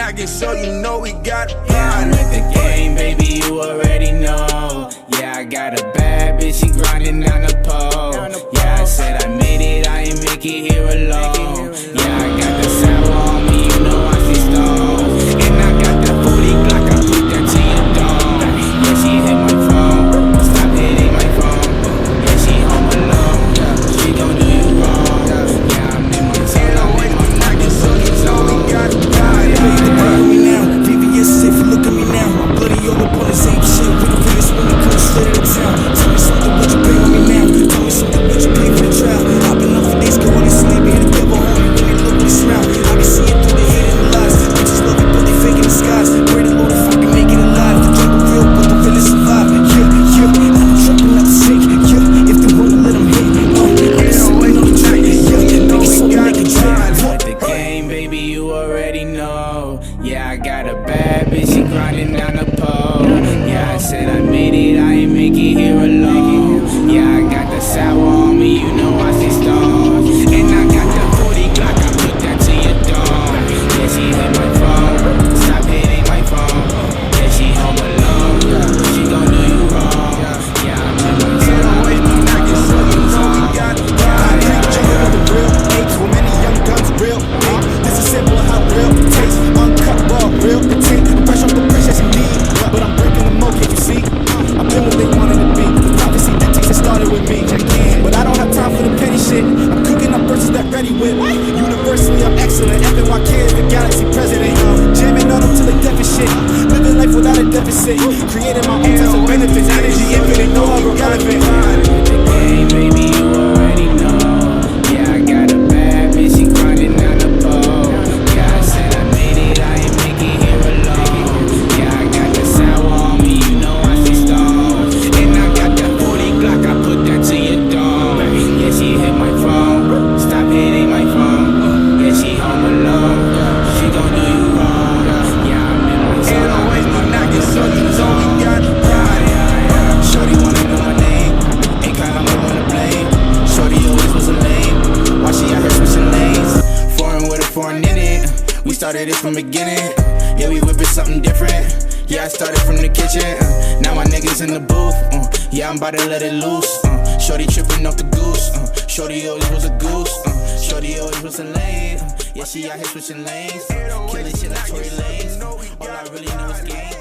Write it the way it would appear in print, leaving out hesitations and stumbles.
knocking, so you know we got a Yeah, I'm with the game, baby, you already know. Yeah, I got a bad bitch, she grinding down the pole. Yeah, I said I made it, I ain't make it here alone. Yeah, I got the sour on me, you know I see stones. And I got the 40 Glock, I put that to your dome. Yeah, she hit my phone, stop hitting my phone. Yeah, she home alone, she gon' do you wrong. Yeah, I'm in my zone, I'm in my knocking, so you know we got a VVS safe, look at me now. I'm bloody all up on the same shit. We the realest when it comes straight out of town. Tell me something, would you pay on me now? Tell me something, would you pay for the trial? I've been up for days, go on and slam me. The devil homie when they look with a smile. I can see it through the hate and the lies. Bitches love it, but they faking the skies. Pray the Lord if I can make it alive. The jungle real, but the realest survive. Yeah, I'm trapping not to shake. Yeah, if they wanna let them hit. I'm sipping on the drink. Yeah, make it so make it drip. With the game, baby, you already know. Yeah, I got a bad bitch, she grinding down the pole. Yeah, I said I made it, I ain't make it here alone. Yeah, I got the sour on me, you know I see stones. And I got the 40 Glock, I put that to your dome. Yeah, she hit my phone, stop hitting my phone. Yeah, she home alone, she gon' do you wrong. Yeah, I'm in my zone, I'm in my knocking, so you know we got a Too many young guns, real. This is simple how real taste. Uncut raw, real take. Fresh off the press, yes indeed. But I'm breaking the mold, can't you see? I've been what they wanted to be. Prophecy dictates it started with me. But I don't have time for the petty shit. I'm cooking up verses that ready with. Universally, I'm excellent. FNYK is the galaxy president. Jamming on them till they deaf and shit. Living life without a deficit. Creating my own types of benefits. Energy infinite, no longer relevant. with the game, baby, you already know. Yeah, I got a bad bitch, she grinding down the pole. Yeah, I said I made it, I ain't make it here alone. Yeah, I got the sour on me, you know I see stones. And I got that 40 Glock, I put that to your dome. Yeah, she hit my phone, stop hitting my phone. Yeah, she home alone, she gon' do you wrong. Yeah, I'm in my zone, I'm in my knocking, so you know we got a Shorty wanna know my name, ain't kinda low on the blame. Shorty always was a lame, why she out here switching lanes? Foreign with a foreign in it, we started it from beginning. Yeah, we whipping something different. Yeah, I started from the kitchen, now my niggas in the booth. Yeah, I'm about to let it loose. Shorty tripping off the goose. Shorty always was a goose. Shorty always was a lame. Yeah, she out here switching lanes, killing shit like Tory Lanez. All I really know is game.